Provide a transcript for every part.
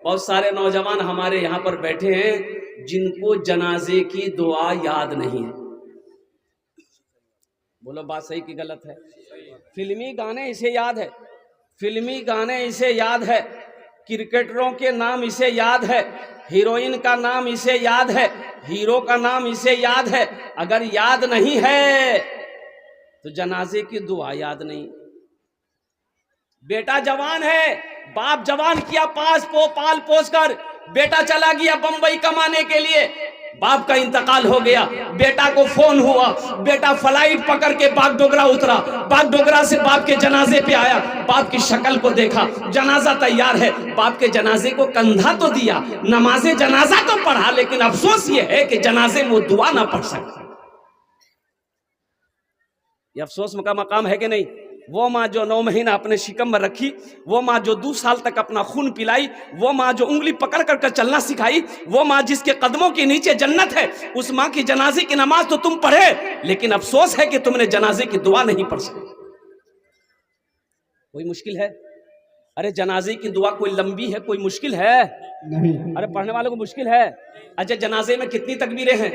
بہت سارے نوجوان ہمارے یہاں پر بیٹھے ہیں جن کو جنازے کی دعا یاد نہیں ہے. بولو بات صحیح کی غلط ہے؟ فلمی گانے اسے یاد ہے، فلمی گانے اسے یاد ہے، کرکٹروں کے نام اسے یاد ہے، ہیروئن کا نام اسے یاد ہے، ہیرو کا نام اسے یاد ہے. اگر یاد نہیں ہے تو جنازے کی دعا یاد نہیں. بیٹا جوان ہے، باپ جوان کیا پال پوس کر، بیٹا چلا گیا بمبئی کمانے کے لیے، باپ کا انتقال ہو گیا، بیٹا کو فون ہوا، بیٹا فلائٹ پکڑ کے باغ ڈوگرا اترا، باغ ڈوگرا سے باپ کے جنازے پہ آیا، باپ کی شکل کو دیکھا، جنازہ تیار ہے، باپ کے جنازے کو کندھا تو دیا، نماز جنازہ تو پڑھا، لیکن افسوس یہ ہے کہ جنازے میں وہ دعا نہ پڑھ سکا. یہ افسوس کا مقام ہے کہ نہیں؟ وہ ماں جو 9 مہینہ اپنے شکم میں رکھی، وہ ماں جو 2 سال تک اپنا خون پلائی، وہ ماں جو انگلی پکڑ کر چلنا سکھائی، وہ ماں جس کے قدموں کے نیچے جنت ہے، اس ماں کی جنازے کی نماز تو تم پڑھے، لیکن افسوس ہے کہ تم نے جنازے کی دعا نہیں پڑھ سکے. کوئی مشکل ہے؟ ارے جنازے کی دعا کوئی لمبی ہے، کوئی مشکل ہے؟ ارے پڑھنے والوں کو مشکل ہے. اچھا جنازے میں کتنی تکبیریں ہیں؟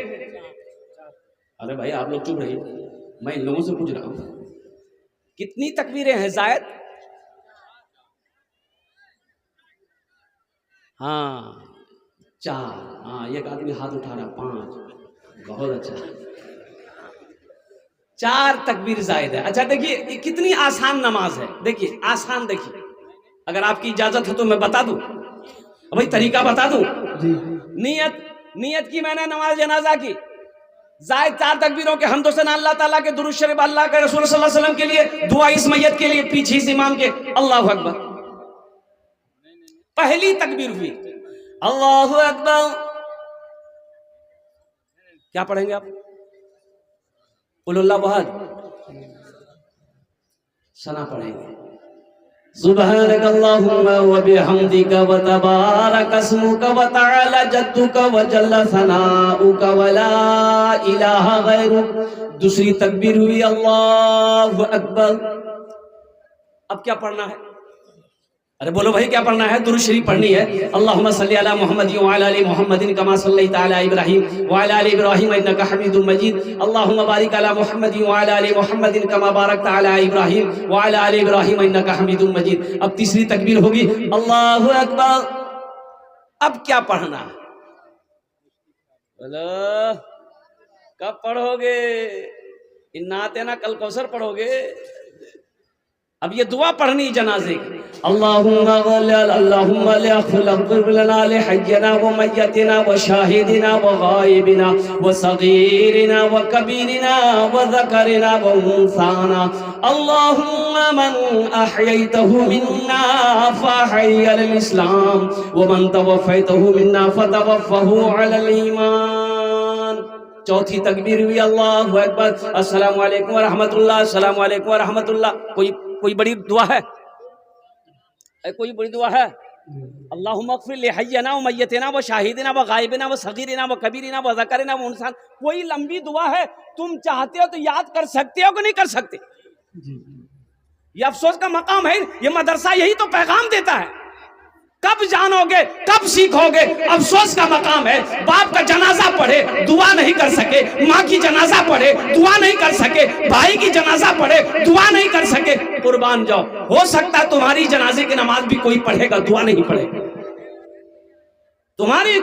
ارے بھائی آپ لوگ چپ رہیے، میں ان لوگوں سے پوچھ رہا ہوں کتنی تکبیریں ہیں زائد؟ ہاں 4. ہاں ایک آدمی ہاتھ اٹھا رہا 5. بہت اچھا، 4 تکبیر زائد ہے. اچھا دیکھیے کتنی آسان نماز ہے، دیکھیے آسان. دیکھیے اگر آپ کی اجازت ہے تو میں بتا دوں بھائی، طریقہ بتا دوں. نیت کی میں نے نماز جنازہ کی، زائد 4 تکبیروں کے حمد و ثنا اللہ تعالیٰ کے، درود شریف اللہ کے رسول صلی اللہ علیہ وسلم کے لیے، دعا اس میت کے لیے، پیچھے اس امام کے. اللہ اکبر. پہلی تکبیر ہوئی اللہ اکبر، کیا پڑھیں گے آپ؟ قل اللہ احد، ثنا پڑھیں گے سبحانک اللہم وبحمدک وتبارک اسمک وتعالی جدک وجل ثناؤک ولا الہ غیرک. دوسری تکبیر ہوئی اللہ اکبر. اب کیا پڑھنا ہے؟ ارے بولو بھائی کیا پڑھنا ہے؟ درود شریف پڑھنی ہے. اللہم صلی علی محمد وعلی آل محمد کما صلیت علی ابراہیم وعلی آل ابراہیم انک حمید مجید. اللہم بارک علی محمد وعلی آل محمد کما بارکت علی ابراہیم وعلی آل ابراہیم انک حمید مجید. اب تیسری تکبیر ہوگی اللہ اکبر. اب کیا پڑھنا ہے؟ بولو کب پڑھو گے؟ اناتینا کل کوثر پڑھو گے؟ اب یہ دعا پڑھنی جنازے کی. اللہم اغفر لنا لحینا ومیتنا وشاہدنا وغائبنا وصغیرنا وکبیرنا وذکرنا وانثانا. اللہم من احییتہ منا فاحی علی الاسلام ومن توفیتہ منا فتوفہ علی الایمان. چوتھی تکبیر ہوئی اللہ اکبر. السلام علیکم ورحمۃ اللہ، السلام علیکم ورحمۃ اللہ. کوئی بڑی دعا ہے؟ کوئی بڑی دعا ہے؟ اللہم اغفر لحینا ومیتنا وشاہدنا وغائبنا وصغیرنا وکبیرنا وذکرنا وانثانا. کوئی لمبی دعا ہے، تم چاہتے ہو تو یاد کر سکتے ہو کہ نہیں کر سکتے؟ یہ افسوس کا مقام ہے. یہ مدرسہ یہی تو پیغام دیتا ہے. کب جانو گے، کب سیکھو گے؟ افسوس کا مقام ہے. باپ کا جنازہ پڑھے دعا نہیں کر سکے، ماں کی جنازہ پڑھے دعا نہیں کر سکے، بھائی کی جنازہ پڑھے دعا نہیں کر سکے. قربان جاؤ، ہو سکتا ہے تمہاری جنازے کی نماز بھی کوئی پڑھے گا، دعا نہیں پڑھے گا.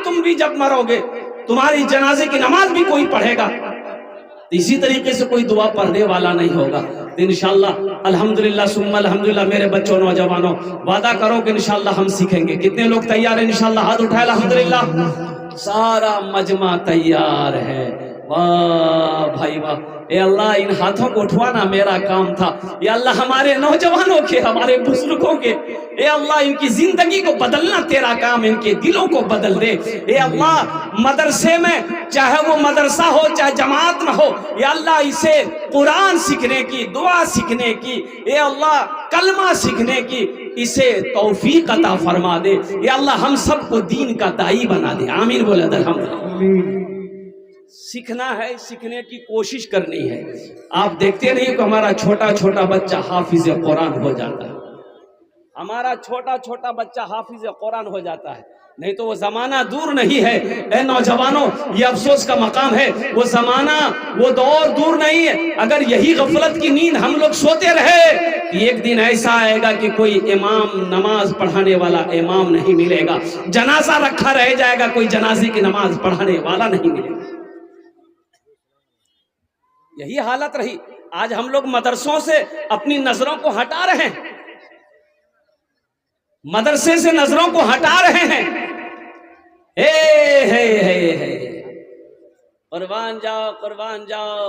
تم بھی جب مرو گے تمہاری جنازے کی نماز بھی کوئی پڑھے گا، اسی طریقے سے کوئی دعا پڑھنے والا نہیں ہوگا. انشاءاللہ الحمدللہ ثم الحمدللہ. میرے بچوں نوجوانوں وعدہ کرو کہ انشاءاللہ ہم سیکھیں گے. کتنے لوگ تیار ہیں انشاءاللہ؟ ہاتھ اٹھائے الحمدللہ. سارا مجمع تیار ہے. واہ بھائی واہ. اے اللہ ان ہاتھوں کو اٹھوانا میرا کام تھا. اے اللہ ہمارے نوجوانوں کے، ہمارے بزرگوں کے، اے اللہ ان کی زندگی کو بدلنا تیرا کام، ان کے دلوں کو بدل دے. اے اللہ مدرسے میں چاہے وہ مدرسہ ہو چاہے جماعت میں ہو، اے اللہ اسے قرآن سیکھنے کی، دعا سیکھنے کی، اے اللہ کلمہ سیکھنے کی اسے توفیق عطا فرما دے. اے اللہ ہم سب کو دین کا داعی بنا دے. آمین بولے الحمدللہ. سیکھنا ہے، سیکھنے کی کوشش کرنی ہے. آپ دیکھتے نہیں کہ ہمارا چھوٹا چھوٹا بچہ حافظ قرآن ہو جاتا ہے. ہمارا چھوٹا چھوٹا بچہ حافظ قرآن ہو جاتا ہے، نہیں تو وہ زمانہ دور نہیں ہے۔ اے نوجوانوں، یہ افسوس کا مقام ہے، وہ زمانہ، وہ دور دور نہیں ہے۔ اگر یہی غفلت کی نیند ہم لوگ سوتے رہے، ایک دن ایسا آئے گا کہ کوئی امام، نماز پڑھانے والا امام نہیں ملے گا، جنازہ رکھا رہ جائے گا، کوئی جنازے کی نماز پڑھانے والا نہیں ملے گا۔ یہی حالت رہی۔ آج ہم لوگ مدرسوں سے اپنی نظروں کو ہٹا رہے ہیں، مدرسے سے نظروں کو ہٹا رہے ہیں۔ قربان جاؤ، قربان جاؤ۔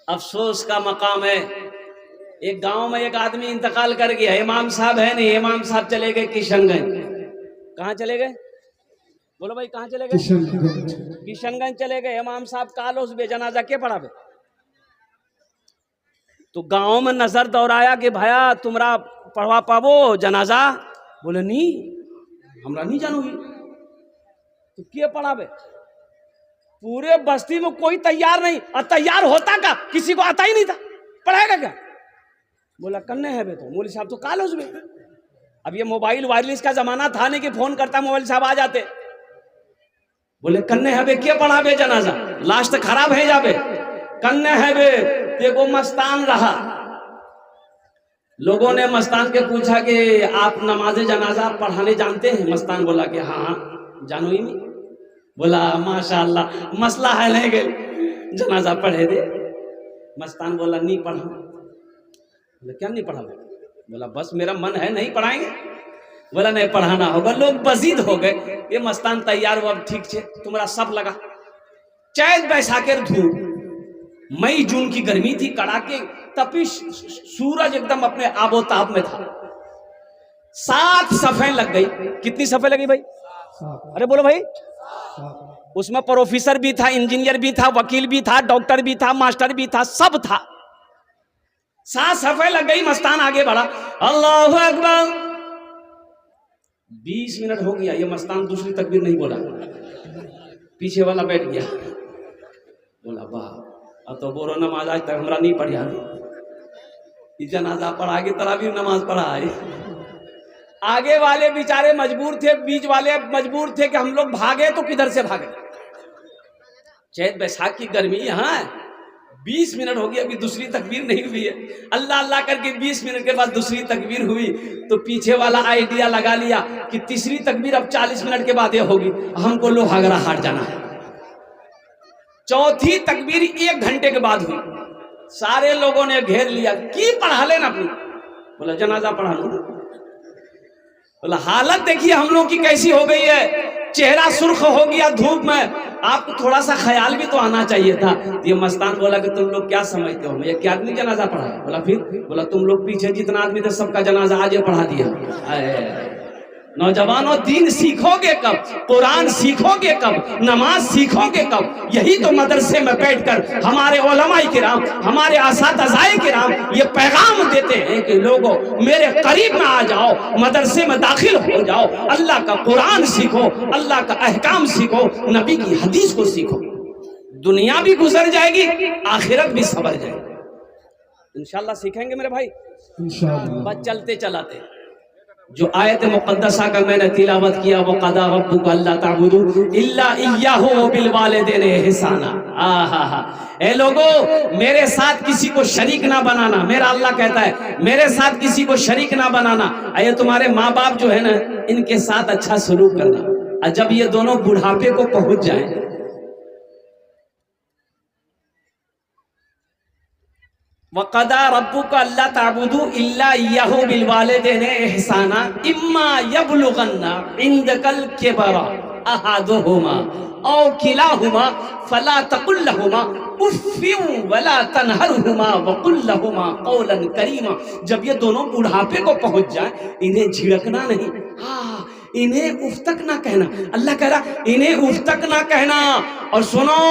افسوس کا مقام ہے۔ ایک گاؤں میں ایک آدمی انتقال کر گیا، امام صاحب ہے نہیں، امام صاحب چلے گئے کشن گنج۔ کہاں چلے گئے؟ بولو بھائی، کہاں چلے گئے؟ کشن گنج چلے گئے۔ امام صاحب کالوس بے جنازہ کے پڑھا بے؟ تو گاؤں میں نظر دوڑایا کہ بھایا تمہارا پڑھوا پاو جنازہ؟ بولے نہیں، ہمارا نہیں جانو گی۔ تو کیا پڑھا بے؟ پورے بستی میں کوئی تیار نہیں، اور تیار ہوتا کا کسی کو آتا ہی نہیں تھا، پڑھائے گا کیا؟ بولا کرنے ہے بے تو مولوی صاحب تو کالوس بے۔ اب یہ موبائل وائرلیس کا زمانہ تھا نہیں کہ فون کرتا موبائل صاحب آ جاتے۔ بولے کرنے ہے بے کیا پڑھا بے جنازہ؟ لاشت خراب ہے جا بے، کرنے ہے بے دیکھو مستان رہا۔ لوگوں نے مستان کے پوچھا کہ آپ نماز جنازہ پڑھانے جانتے ہیں؟ مستان بولا کہ ہاں جانو ہی نہیں۔ بولا ماشاءاللہ، مسئلہ حل ہے گئے، جنازہ پڑھے دے۔ مستان بولا نہیں پڑھا۔ بولا کیا نہیں پڑھا؟ بولا بس میرا من ہے نہیں پڑھائیں گے۔ بولا نہیں پڑھانا ہوگا۔ لوگ بزید ہو گئے۔ یہ مستان تیار ہوا، اب ٹھیک چھے تمہارا سب لگا۔ چیت بیساکھر دھوپ، مئی جون کی گرمی تھی، کڑاکے تپش، سورج ایک دم اپنے آب و تاب میں تھا۔ 7 صفیں لگ گئی۔ کتنی صفیں لگی بھائی؟ ارے بولو بھائی۔ اس میں پروفیسر بھی تھا، انجینئر بھی تھا، وکیل بھی تھا، ڈاکٹر بھی تھا، ماسٹر بھی تھا، سب تھا۔ 7 صفیں لگ گئی۔ مستان آگے بڑھا، اللہ اکبر۔ 20 منٹ ہو گیا، یہ مستان دوسری تکبیر نہیں بولا۔ پیچھے والا بیٹھ گیا، بولا واہ، اب تو بورو نماز آج تک ہمارا نہیں پڑھا، یہ جنازہ پڑھا کے تراویح نماز پڑھا ہے۔ آگے والے بیچارے مجبور تھے، بیچ والے مجبور تھے کہ ہم لوگ بھاگے تو کدھر سے بھاگے؟ چیت بیساکھ کی گرمی یہاں ہے۔ 20 منٹ ہو گئی، ابھی دوسری تکبیر نہیں ہوئی ہے۔ اللہ اللہ کر کے 20 منٹ کے بعد دوسری تکبیر ہوئی تو پیچھے والا آئیڈیا لگا لیا کہ تیسری تکبیر اب 40 منٹ کے بعد یہ ہوگی، ہم کو لوہاگڑا ہاٹ جانا ہے۔ چوتھی تکبیر 1 گھنٹے کے بعد ہوئی۔ سارے لوگوں نے گھیر لیا، کی پڑھا لینا اپنی؟ بولا جنازہ پڑھا لو۔ بولا حالت دیکھیے ہم لوگ کی کیسی ہو گئی ہے، چہرہ سرخ ہو گیا دھوپ میں۔ آپ کو تھوڑا سا خیال بھی تو آنا چاہیے تھا۔ یہ مستان بولا کہ تم لوگ کیا سمجھتے ہو، میں کیا آدمی جنازہ پڑھا؟ بولا پھر؟ بولا تم لوگ پیچھے جتنا آدمی تھے سب کا جنازہ آج پڑھا دیا۔ نوجوانوں، دین سیکھو گے کب؟ قرآن سیکھو گے کب؟ نماز سیکھو گے کب؟ یہی تو مدرسے میں بیٹھ کر ہمارے علماء کرام، ہمارے اساتذہ کرام یہ پیغام دیتے ہیں کہ لوگوں میرے قریب میں آ جاؤ، مدرسے میں داخل ہو جاؤ، اللہ کا قرآن سیکھو، اللہ کا احکام سیکھو، نبی کی حدیث کو سیکھو۔ دنیا بھی گزر جائے گی، آخرت بھی سنور جائے گی۔ انشاءاللہ سیکھیں گے میرے بھائی، بس چلتے چلاتے۔ جو آیت مقدسہ کا میں نے تلاوت کیا، وَقَضَىٰ رَبُّكَ أَلَّا تَعْبُدُوا إِلَّا إِيَّاهُ وَبِالْوَالِدَيْنِ إِحْسَانًا۔ اے لوگو، میرے ساتھ کسی کو شریک نہ بنانا۔ میرا اللہ کہتا ہے میرے ساتھ کسی کو شریک نہ بنانا۔ اے تمہارے ماں باپ جو ہے نا، ان کے ساتھ اچھا سلوک کرنا۔ اور جب یہ دونوں بڑھاپے کو پہنچ جائیں، وَقَضَىٰ رَبُّكَ أَلَّا تَعْبُدُوا إِلَّا إِيَّاهُ وَبِالْوَالِدَيْنِ إِحْسَانًا إِمَّا يَبْلُغَنَّ عِندَكَ الْكِبَرَ أَحَدُهُمَا أَوْ كِلَاهُمَا فَلَا تَقُل لَّهُمَا أُفٍّ وَلَا تَنْهَرْهُمَا وَقُل لَّهُمَا قَوْلًا كَرِيمًا۔ جب یہ دونوں بڑھاپے کو پہنچ جائیں، انہیں جھڑکنا نہیں، انہیں اف تک نہ کہنا۔ اللہ کہہ رہا انہیں اف تک نہ کہنا، اور سنو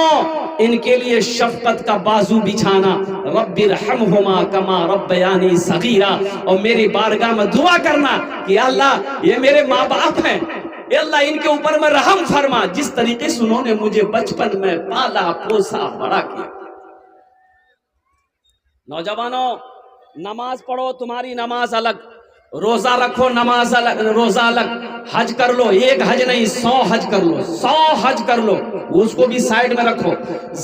ان کے لیے شفقت کا بازو بچھانا۔ رب ارحمہما کما ربیانی صغیرا، اور میری بارگاہ میں دعا کرنا کہ اللہ یہ میرے ماں باپ ہیں، اے اللہ ان کے اوپر میں رحم فرما، جس طریقے سے انہوں نے مجھے بچپن میں پالا پوسا بڑا کیا۔ نوجوانوں، نماز پڑھو تمہاری نماز الگ، روزہ رکھو نماز الگ، روزہ الگ، حج کر لو، ایک حج نہیں 100 حج کر لو، 100 حج کر لو، اس کو بھی سائیڈ میں رکھو،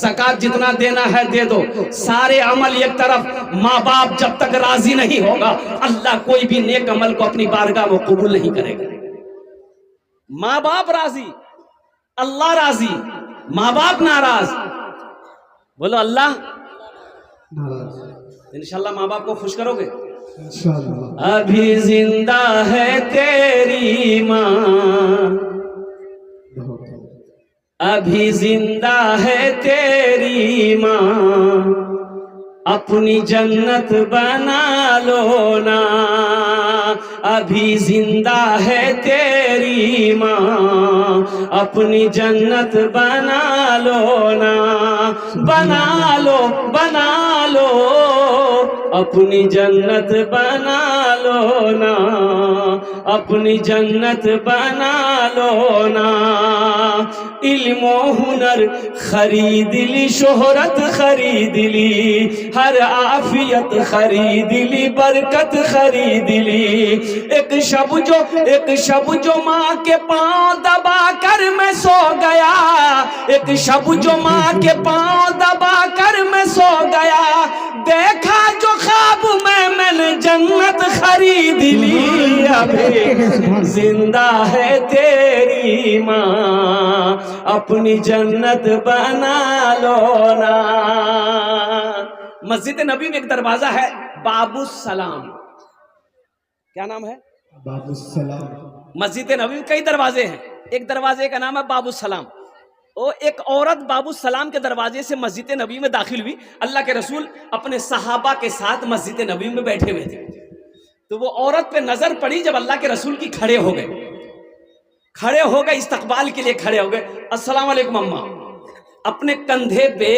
زکوٰۃ جتنا دینا ہے دے دو، سارے عمل ایک طرف۔ ماں باپ جب تک راضی نہیں ہوگا اللہ کوئی بھی نیک عمل کو اپنی بارگاہ میں قبول نہیں کرے گا۔ ماں باپ راضی، اللہ راضی، ماں باپ ناراض، بولو اللہ ناراض انشاءاللہ ماں باپ کو خوش کرو گے؟ انشاءاللہ۔ ابھی زندہ ہے تیری ماں، ابھی زندہ ہے تیری ماں، اپنی جنت بنا لو نا، ابھی زندہ ہے تیری ماں، اپنی جنت بنا لو نا، بنا لو بنا لو، اپنی جنت بنا لو نا، اپنی جنت بنا لو نا، علم و ہنر خرید لی، شہرت خرید لی، ہر عافیت خرید لی، برکت خرید لی، ایک شب جو ماں کے پاؤں دبا کر میں سو گیا، ایک شب جو ماں کے پاؤں دبا کر میں سو گیا، دیکھا جو خواب میں نے جنت خرید لی، ابھی زندہ ہے تیری ماں، اپنی جنت بنا لو نا۔ مسجد نبی میں ایک دروازہ ہے باب السلام، کیا نام ہے؟ باب السلام۔ مسجد نبی میں کئی دروازے ہیں، ایک دروازے کا نام ہے باب السلام۔ وہ ایک عورت باب السلام کے دروازے سے مسجد نبی میں داخل ہوئی، اللہ کے رسول اپنے صحابہ کے ساتھ مسجد نبی میں بیٹھے ہوئے تھے، تو وہ عورت پہ نظر پڑی جب اللہ کے رسول کی، کھڑے ہو گئے استقبال کے لیے کھڑے ہو گئے، السلام علیکم اماں۔ اپنے کندھے پہ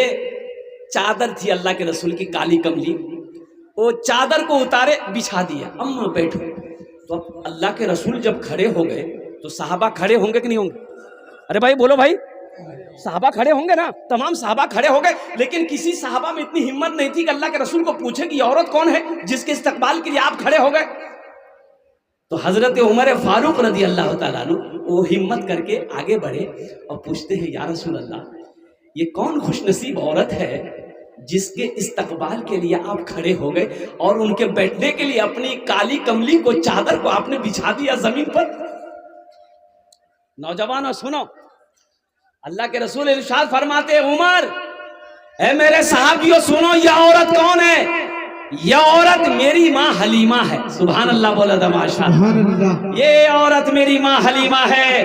چادر تھی اللہ کے رسول کی کالی کملی، وہ چادر کو اتارے بچھا دیا، اماں بیٹھو۔ تو اب اللہ کے رسول جب کھڑے ہو گئے تو صحابہ کھڑے ہوں گے کہ نہیں ہوں گے؟ ارے بھائی بولو بھائی، صحابہ کھڑے ہوں گے نا؟ تمام صحابہ کھڑے ہو گئے، لیکن کسی صحابہ میں اتنی ہمت نہیں تھی کہ اللہ کے رسول کو پوچھے کہ یہ عورت کون ہے جس کے استقبال کے لیے آپ کھڑے ہو گئے؟ تو حضرت عمر فاروق رضی اللہ تعالیٰ عنہ وہ ہمت کر کے آگے بڑھے اور پوچھتے ہیں یا رسول اللہ، یہ کون خوش نصیب عورت ہے جس کے استقبال کے لیے آپ کھڑے ہو گئے اور ان کے بیٹھنے کے لیے اپنی کالی کملی کو، چادر کو آپ نے بچھا دیا زمین پر؟ نوجوانوں سنو، اللہ کے رسول ارشاد فرماتے عمر، اے میرے صحابیوں سنو، یہ عورت کون ہے؟ یہ عورت میری ماں حلیمہ ہے۔ سبحان اللہ بولا تھا ماشاء اللہ۔ یہ عورت میری ماں حلیمہ ہے،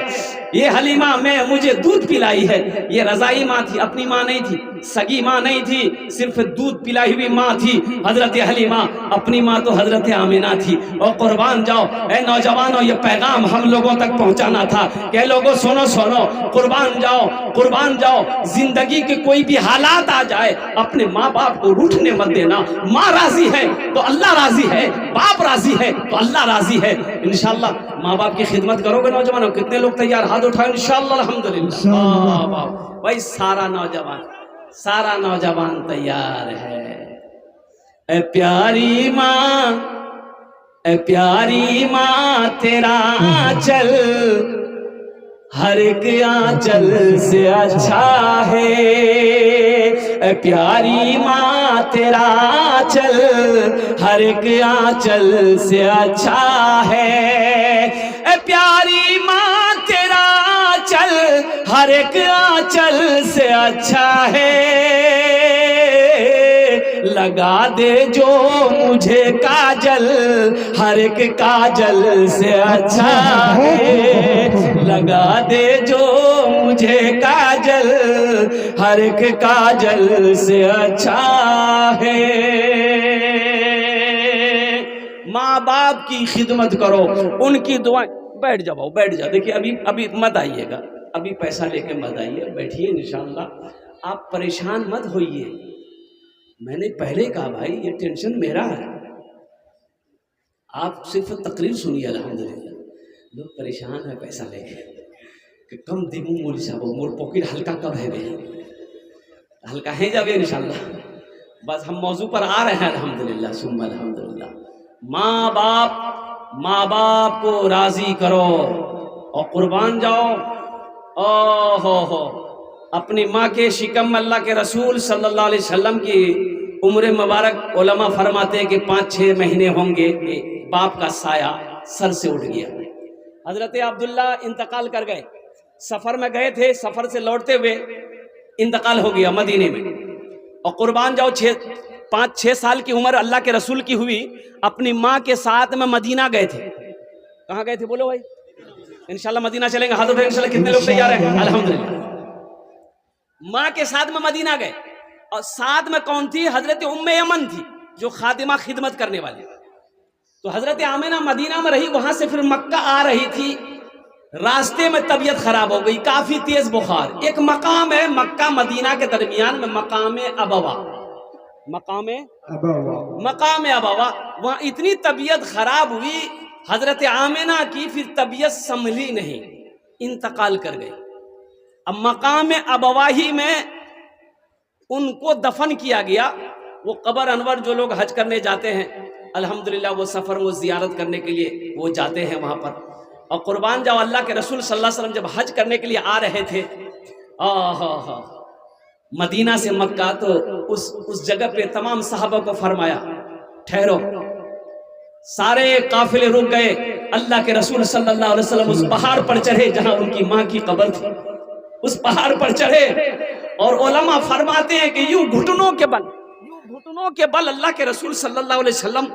یہ حلیمہ میں مجھے دودھ پلائی ہے، یہ رضائی ماں تھی، اپنی ماں نہیں تھی، سگی ماں نہیں تھی، صرف دودھ پلائی ہوئی ماں تھی حضرت حلیمہ، اپنی ماں تو حضرت آمینہ تھی۔ اور قربان جاؤ اے نوجوانوں، یہ پیغام ہم لوگوں تک پہنچانا تھا کہ لوگوں سنو، قربان جاؤ، زندگی کے کوئی بھی حالات آ جائے اپنے ماں باپ کو روٹھنے مت دینا۔ ماں راضی ہے تو اللہ راضی ہے، باپ راضی ہے تو اللہ راضی ہے۔ انشاءاللہ ماں باپ کی خدمت کرو گے نوجوانوں؟ کتنے لوگ تیار؟ ہاتھ اٹھائیں انشاءاللہ الحمدللہ۔ واہ واہ بھائی، سارا نوجوان تیار ہے۔ اے پیاری ماں تیرا آنچل ہر ایک آنچل سے اچھا ہے، اے پیاری ماں تیرا آنچل ہر ایک آنچل سے اچھا ہے، اے پیاری ماں تیرا آنچل ہر ایک آنچل سے اچھا ہے، لگا دے جو مجھے کاجل ہر ایک کاجل سے اچھا ہے، لگا دے جو مجھے کاجل ہر ایک کاجل سے اچھا ہے۔ ماں باپ کی خدمت کرو، ان کی دعائیں۔ بیٹھ جاؤ دیکھیے ابھی مت آئیے گا، ابھی پیسہ لے کے مت آئیے، بیٹھیے انشاءاللہ۔ آپ پریشان مت ہوئیے، میں نے پہلے کہا بھائی یہ ٹینشن میرا ہے، آپ صرف تقریر سنیے۔ الحمدللہ لوگ پریشان ہیں پیسہ لے کے کہ کم دیگوں مولی صاحب مور پوکر ہلکا کب ہے بے ہلکا ہے جب انشاءاللہ۔ بس ہم موضوع پر آ رہے ہیں الحمدللہ ثم الحمدللہ۔ ماں باپ کو راضی کرو اور قربان جاؤ. ہو اپنی ماں کے شکم میں اللہ کے رسول صلی اللہ علیہ وسلم کی عمر مبارک علماء فرماتے ہیں کہ 5-6 مہینے ہوں گے کہ باپ کا سایہ سر سے اٹھ گیا. حضرت عبداللہ انتقال کر گئے، سفر میں گئے تھے، سفر سے لوٹتے ہوئے انتقال ہو گیا مدینے میں. اور قربان جاؤ 5-6 سال کی عمر اللہ کے رسول کی ہوئی، اپنی ماں کے ساتھ میں مدینہ گئے تھے. کہاں گئے تھے بولو بھائی؟ انشاءاللہ مدینہ چلیں گے. حضرت انشاءاللہ کتنے لوگ تیار ہیں؟ الحمدللہ. ماں کے ساتھ میں مدینہ گئے اور ساتھ میں کون تھی؟ حضرت ام یمن تھی جو خادمہ خدمت کرنے والی. تو حضرت آمنہ مدینہ میں رہی، وہاں سے پھر مکہ آ رہی تھی. راستے میں طبیعت خراب ہو گئی، کافی تیز بخار. ایک مقام ہے مکہ مدینہ کے درمیان میں، مقام ابوا. وہاں اتنی طبیعت خراب ہوئی حضرت آمنہ کی، پھر طبیعت سنبھلی نہیں، انتقال کر گئی. اب مقام ابواہی میں ان کو دفن کیا گیا. وہ قبر انور جو لوگ حج کرنے جاتے ہیں الحمدللہ وہ سفر وہ زیارت کرنے کے لیے وہ جاتے ہیں وہاں پر. اور قربان جاؤ اللہ کے رسول صلی اللہ علیہ وسلم جب حج کرنے کے لیے آ رہے تھے مدینہ سے مکہ، تو اس جگہ پہ تمام صحابہ کو فرمایا ٹھہرو. سارے قافلے رک گئے. اللہ کے رسول صلی اللہ علیہ وسلم اس پہاڑ پر چڑھے جہاں ان کی ماں کی قبر تھی. اس پہاڑ پر چڑھے اور علماء فرماتے ہیں کہ یوں گھٹنوں کے بل اللہ کے رسول صلی اللہ علیہ وسلم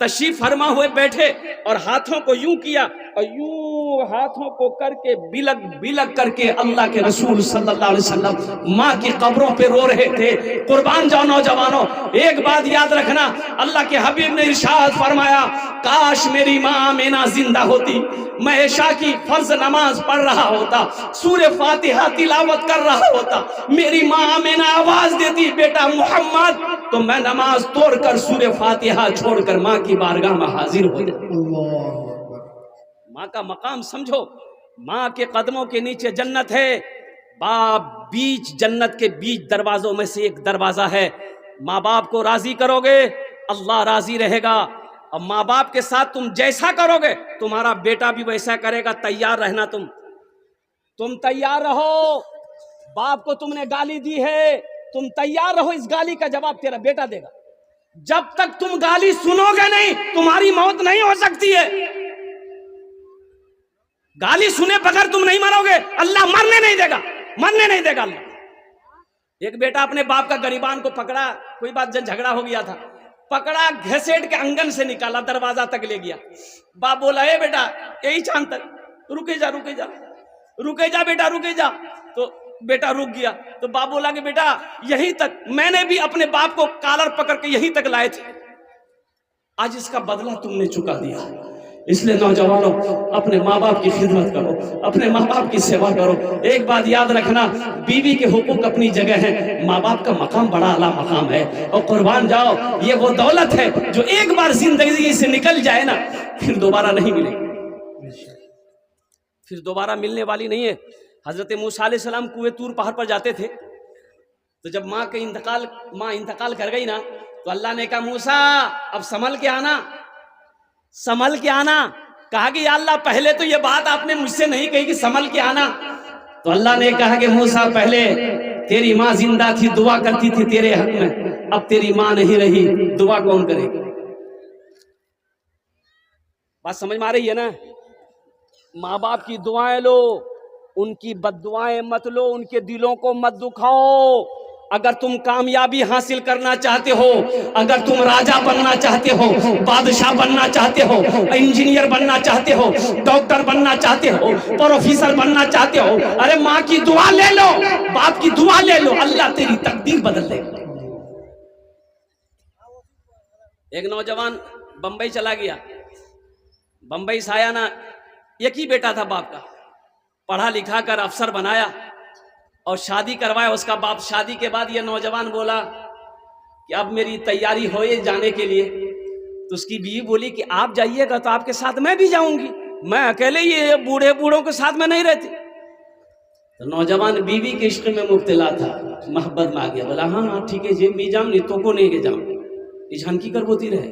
تشریف فرما ہوئے بیٹھے اور ہاتھوں کو یوں کیا اور یوں ہاتھوں کو کر کے بلک کر کے اللہ کے رسول صلی اللہ علیہ وسلم ماں کی قبروں پہ رو رہے تھے. قربان جاؤ نوجوانوں، ایک بات یاد رکھنا، اللہ کے حبیب نے ارشاد فرمایا کاش میری ماں آمنہ زندہ ہوتی، میں عشاء کی فرض نماز پڑھ رہا ہوتا، سورہ فاتحہ تلاوت کر رہا ہوتا، میری ماں آمنہ آواز دیتی بیٹا محمد، تو میں نماز توڑ کر سورہ فاتحہ چھوڑ کر ماں کی بارگاہ میں حاضر ہو جاتا. ماں کا مقام سمجھو. ماں کے قدموں کے نیچے جنت ہے. باپ بیچ جنت کے بیچ دروازوں میں سے ایک دروازہ ہے. ماں باپ کو راضی کرو گے اللہ راضی رہے گا. اور ماں باپ کے ساتھ تم جیسا کرو گے تمہارا بیٹا بھی ویسا کرے گا. تیار رہنا، تم تیار رہو. باپ کو تم نے گالی دی ہے، تم تیار رہو، اس گالی کا جواب تیرا بیٹا دے گا. جب تک تم گالی سنو گے نہیں تمہاری موت نہیں ہو سکتی ہے. گالی سنے بغیر تم نہیں مرو گے، اللہ مرنے نہیں دے گا اللہ. ایک بیٹا اپنے باپ کا غریبان کو پکڑا، کوئی بات جھگڑا ہو گیا تھا، پکڑا گھسیٹ کے انگن سے نکالا، دروازہ تک لے گیا. باپ بولا اے بیٹا یہی چاند تک، رکے جا بیٹا رکے جا. تو بیٹا رک گیا. تو باپ بولا کہ بیٹا یہیں تک، میں نے بھی اپنے باپ کو کالر پکڑ کے یہیں تک لائے تھے، آج اس کا بدلہ تم نے چکا دیا. اس لیے نوجوانوں اپنے ماں باپ کی خدمت کرو، اپنے ماں باپ کی سیوا کرو. ایک بات یاد رکھنا، بیوی کے حقوق اپنی جگہ ہیں، ماں باپ کا مقام بڑا اعلیٰ مقام ہے. اور قربان جاؤ یہ وہ دولت ہے جو ایک بار زندگی سے نکل جائے نا پھر دوبارہ نہیں ملے گی، پھر دوبارہ ملنے والی نہیں ہے. حضرت موسیٰ علیہ السلام کوہ طور پہاڑ پر جاتے تھے، تو جب ماں انتقال کر گئی نا تو اللہ نے کہا موسیٰ اب سنبھل کے آنا. کہا کہ یا اللہ پہلے تو یہ بات آپ نے مجھ سے نہیں کہی کہ سنبھل کے آنا. تو اللہ نے کہا کہ موسیٰ پہلے تیری ماں زندہ تھی، دعا کرتی تھی تیرے حق میں، اب تیری ماں نہیں رہی، دعا کون کرے گا؟ بات سمجھ میں آ رہی ہے نا؟ ماں باپ کی دعائیں لو، ان کی بد دعائیں مت لو، ان کے دلوں کو مت دکھاؤ. اگر تم کامیابی حاصل کرنا چاہتے ہو، اگر تم راجہ بننا چاہتے ہو، بادشاہ بننا چاہتے ہو، انجینئر بننا چاہتے ہو، ڈاکٹر بننا چاہتے ہو، پروفیسر بننا چاہتے ہو، ارے ماں کی دعا لے لو، باپ کی دعا لے لو، اللہ تیری تقدیر بدل دے گا. ایک نوجوان بمبئی چلا گیا، بمبئی سے آیا نا، ایک ہی بیٹا تھا باپ کا، پڑھا لکھا کر افسر بنایا اور شادی کروایا اس کا باپ. شادی کے بعد یہ نوجوان بولا کہ اب میری تیاری ہوئے جانے کے لیے. تو اس کی بیوی بولی کہ آپ جائیے گا تو آپ کے ساتھ میں بھی جاؤں گی، میں اکیلے یہ بوڑھوں کے ساتھ میں نہیں رہتی. تو نوجوان بیوی کے عشق میں مبتلا تھا، محبت میں آ گیا، بولا ہاں ٹھیک ہے جی بھی جام نہیں تو کو نہیں کہ جام یہ جھانکی کر ہوتی رہے.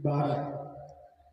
12।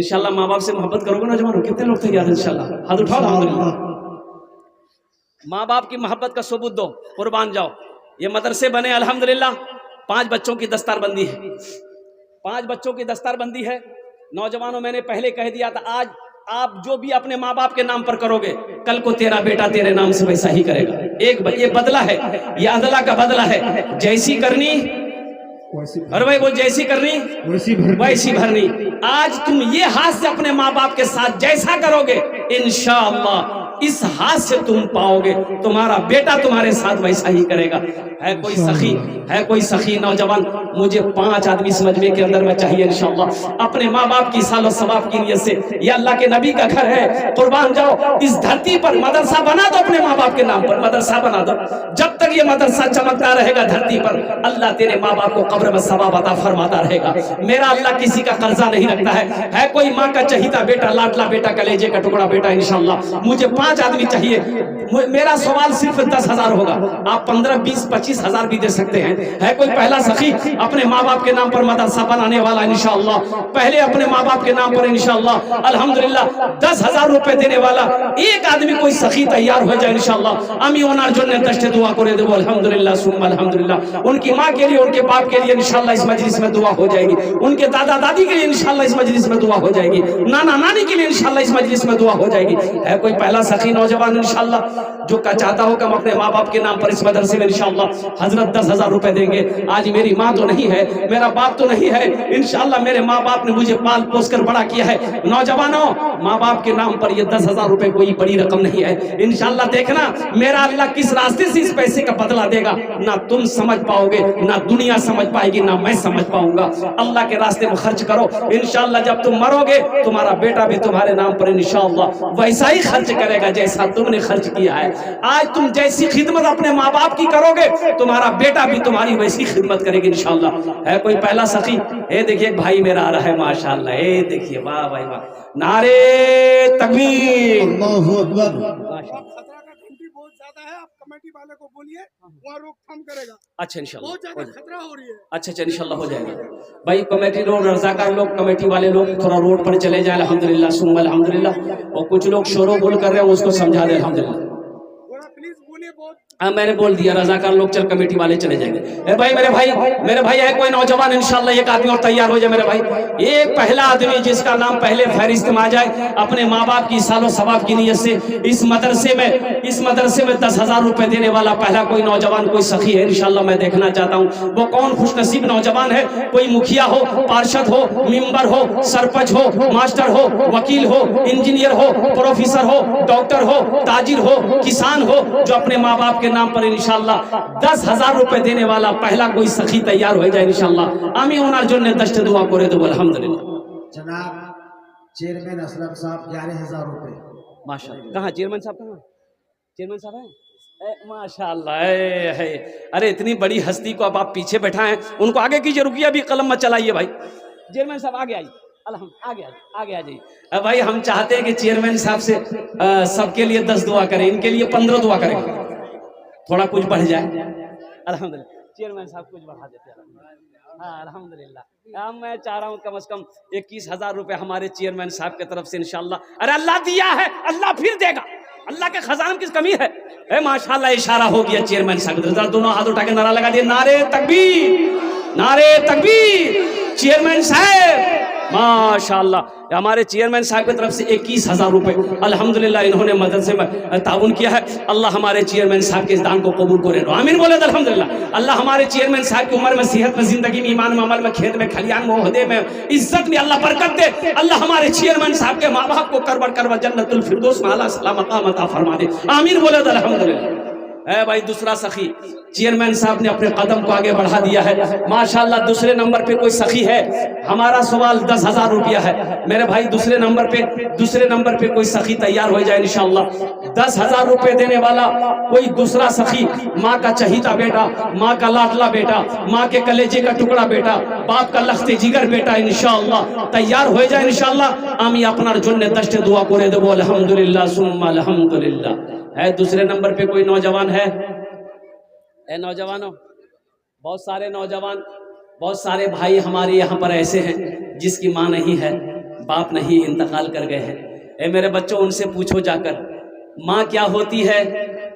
انشاءاللہ ماں باپ سے محبت کرو گے نوجوانوں؟ کتنے لوگ تیار ہیں انشاءاللہ؟ ہاتھ اٹھاؤ الحمدللہ. ماں باپ کی محبت کا ثبوت دو، قربان جاؤ. یہ مدرسے بنے الحمدللہ. 5 بچوں کی دستار بندی ہے، 5 بچوں کی دستار بندی ہے. نوجوانوں میں نے پہلے کہہ دیا تھا، آج آپ جو بھی اپنے ماں باپ کے نام پر کرو گے، کل کو تیرا بیٹا تیرے نام سے ویسا ہی کرے گا. یہ بدلہ ہے، یہ عدلہ کا بدلہ ہے. جیسی کرنی اور بھائی وہ جیسی کرنی ویسی بھرنی. آج تم یہ ہاتھ سے اپنے ماں باپ کے ساتھ جیسا کرو گے، انشاءاللہ اس ہاتھ سے تم پاؤ گے تمہارا بیٹا تمہارے ساتھ ویسا ہی کرے گا. ہے کوئی سخی، ہے کوئی سخی نوجوان؟ مجھے 5 آدمی اس مجمع کے اندر میں چاہیے انشاءاللہ اپنے ماں باپ کی سال و ثواب کی نیت سے. یہ اللہ کے نبی کا گھر ہے، قربان جاؤ. اس دھرتی پر مدرسہ بنا دو اپنے ماں باپ کے نام پر، مدرسہ بنا دو. جب تک یہ مدرسہ چمکتا رہے گا دھرتی پر، اللہ تیرے ماں باپ کو قبر میں ثواب عطا فرماتا رہے گا. میرا اللہ کسی کا قرضہ نہیں رکھتا ہے. ہے کوئی ماں کا چہیتا بیٹا، لاڈلا بیٹا، کلیجے کا ٹکڑا بیٹا؟ انشاءاللہ مجھے 5 آدمی چاہیے. میرا سوال صرف 10,000 ہوگا. آپ 15, 20, 25 ہزار بھی دے سکتے ہیں. ہے کوئی پہلا سخی اپنے ماں باپ کے نام پر مدرسہ بنانے والا؟ انشاءاللہ پہلے اپنے ماں باپ کے نام پر انشاءاللہ الحمدللہ 10,000 روپے دینے والا ایک آدمی کوئی سخی تیار ہو جائے انشاءاللہ. امی اونار جن نے دشت دعا کرے دے الحمدللہ ثم الحمدللہ. ان کی ماں کے لیے، ان کے باپ کے لیے انشاءاللہ اس مجلس میں دعا ہو جائے گی. ان کے دادا دادی کے لیے انشاءاللہ اس مجلس میں دعا ہو جائے گی. نانا نانی کے لیے انشاءاللہ اس مجلس میں دعا ہو جائے گی. ہے کوئی پہلا سخی نوجوان انشاءاللہ جو کا چاہتا ہو کہ ہم اپنے ماں باپ کے نام پر اس مدرسے میں انشاءاللہ حضرت 10,000 روپے دیں گے؟ آج میری ماں تو نہیں ہے، میرا باپ تو نہیں ہے، انشاءاللہ میرے ماں باپ نے مجھے پال پوس کر بڑا کیا ہے. نوجوانوں ماں باپ کے نام پر یہ 10,000 روپے کوئی بڑی رقم نہیں ہے. انشاءاللہ دیکھنا میرا اللہ کس راستے سے اس پیسے کا بدلہ دے گا، نہ تم سمجھ پاؤ گے، نہ دنیا سمجھ پائے گی، نہ میں سمجھ پاؤں گا. اللہ کے راستے میں خرچ کرو. انشاءاللہ جب تم مرو گے تمہارا بیٹا بھی تمہارے نام پر انشاءاللہ ویسا ہی خرچ کرے گا جیسا تم نے خرچ کیا ہے. آج تم جیسی خدمت اپنے ماں باپ کی کرو گے تمہارا بیٹا بھی تمہاری ویسی خدمت کرے گی انشاءاللہ. ہے کوئی پہلا سخی؟ اے دیکھیے بھائی میرا آ رہا ہے ماشاءاللہ. اے دیکھیے واہ بھائی واہ، نعرے تکبیر، اللہ اکبر. خطرہ کا گھنٹی بہت زیادہ ہے، آپ کمیٹی والے کو بولیے وہاں روک تھام کرے گا. اچھا انشاءاللہ بہت زیادہ خطرہ ہو رہی ہے. اچھا انشاءاللہ ہو جائے گا. بھائی کمیٹی لوگ، رضاکار لوگ، کمیٹی والے لوگ تھوڑا روڈ پر چلے جائیں الحمدللہ ثم الحمدللہ. اور کچھ لوگ شور و گل کر رہے ہیں اس کو سمجھا دیں الحمدللہ. تھوڑا پلیز بولیے. بہت میں نے بول دیا رضاکار لوگ چل کمیٹی والے چلے جائیں گے. اے بھائی میرے بھائی ہے کوئی نوجوان انشاءاللہ ایک آدمی اور تیار ہو جائے میرے بھائی. ایک پہلا آدمی جس کا نام پہلے فہرست میں آ جائے اپنے ماں باپ کی سال و ثواب کی نیت سے اس مدرسے میں 10,000 روپے دینے والا پہلا کوئی نوجوان کوئی سخی ہے انشاءاللہ میں دیکھنا چاہتا ہوں. وہ کون خوش نصیب نوجوان ہے؟ کوئی مکھیا ہو، پارشد ہو، ممبر ہو، سرپنچ ہو، ماسٹر ہو، وکیل ہو، انجینئر ہو، پروفیسر ہو، ڈاکٹر ہو، تاجر ہو، کسان ہو، جو اپنے ماں باپ کے نام پر انشاءاللہ 10,000 روپے دینے والا پہلا کوئی سخی تیار ہو جائے انشاءاللہ. آمی اونار جن نے دشت دعا کرے دو الحمدللہ. جناب چیئرمین اسلم صاحب 11,000 روپے. ماشاءاللہ. کہاں چیئرمین صاحب؟ کہاں چیئرمین صاحب ہیں؟ ماشاءاللہ. ارے اتنی بڑی ہستی کو اب آپ پیچھے بیٹھا ہیں، ان کو آگے کیجئے، رکیے ابھی قلم مت چلائیے بھائی. چیئرمین صاحب آگے آئیے، آگے آ جائیے. بھائی ہم چاہتے ہیں کہ چیئرمین صاحب سے سب کے لیے 10 دعا کریں، ان کے لیے 15 دعا کریں، تھوڑا کچھ بڑھ جائے الحمدللہ. چیئرمین صاحب کچھ بڑھا دیتے ہیں. ہاں الحمدللہ. میں چاہ رہا ہوں کم از کم 21,000 روپے ہمارے چیئرمین صاحب کی طرف سے انشاءاللہ. ارے اللہ دیا ہے اللہ پھر دے گا، اللہ کے خزانے میں کس کمی ہے؟ اے ماشاءاللہ اشارہ ہو گیا چیئرمین صاحب. دونوں ہاتھ اٹھا کے نعرہ لگا دیا، نعرے تکبیر، نعرے تکبیر. چیئرمین صاحب ماشاءاللہ ہمارے چیئرمین صاحب کی طرف سے 21,000 روپے الحمدللہ انہوں نے مدرسے میں تعاون کیا ہے. اللہ ہمارے چیئرمین صاحب کے اس دان کو قبول کرے. آمین بولے تو الحمدللہ. اللہ ہمارے چیئرمین صاحب کی عمر میں، صحت میں، زندگی میں، ایمان میں، عمل میں، کھیت میں، کھلیان میں، عہدے میں، عزت میں اللہ برکت دے. اللہ ہمارے چیئرمین صاحب کے ماں باپ کو کربر جنت الفردوس میں اعلیٰ سلام مقام عطا فرما دے. آمین بولے تو الحمدللہ. اے بھائی دوسرا سخی چیئرمین صاحب نے اپنے قدم کو آگے بڑھا دیا ہے ماشاءاللہ. دوسرے نمبر پہ کوئی سخی ہے؟ ہمارا سوال 10,000 روپیہ ہے میرے بھائی. دوسرے نمبر پہ کوئی سخی تیار ہو جائے انشاءاللہ. 10,000 روپے دینے والا کوئی دوسرا سخی، ماں کا چہیتا بیٹا، ماں کا لاڈلا بیٹا، ماں کے کلیجے کا ٹکڑا بیٹا، باپ کا لخت جگر بیٹا انشاءاللہ تیار ہو جائے انشاءاللہ. آمی اپنا جن دشت دعا کرے دو الحمدللہ ثم الحمدللہ. ہے دوسرے نمبر پہ کوئی نوجوان ہے؟ اے نوجوانوں، بہت سارے نوجوان، بہت سارے بھائی ہمارے یہاں پر ایسے ہیں جس کی ماں نہیں ہے، باپ نہیں انتقال کر گئے ہیں. اے میرے بچوں ان سے پوچھو جا کر ماں کیا ہوتی ہے.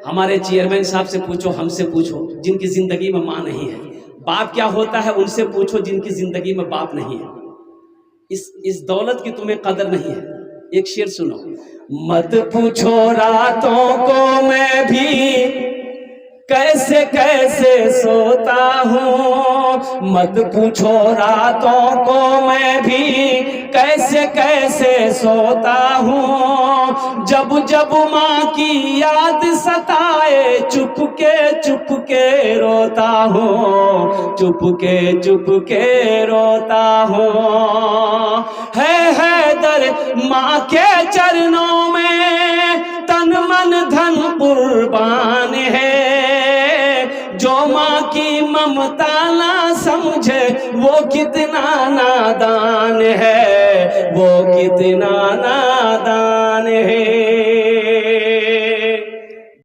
ہمارے چیئرمین صاحب سے پوچھو, ہم سے پوچھو جن کی زندگی میں ماں نہیں ہے. باپ کیا ہوتا ہے ان سے پوچھو جن کی زندگی میں باپ نہیں ہے. اس دولت کی تمہیں قدر نہیں ہے. ایک شعر سنو. مت پوچھو راتوں کو میں بھی کیسے کیسے سوتا ہوں. مت پوچھو راتوں کو میں بھی کیسے کیسے سوتا ہوں. جب جب ماں کی یاد ستائے چپ کے روتا ہوں. چپ کے روتا ہوں. ہے حیدر ماں کے چرنوں میں تن من دھن قربان ہے. جو ماں کی ممتا نہ سمجھے وہ کتنا نادان ہے. وہ کتنا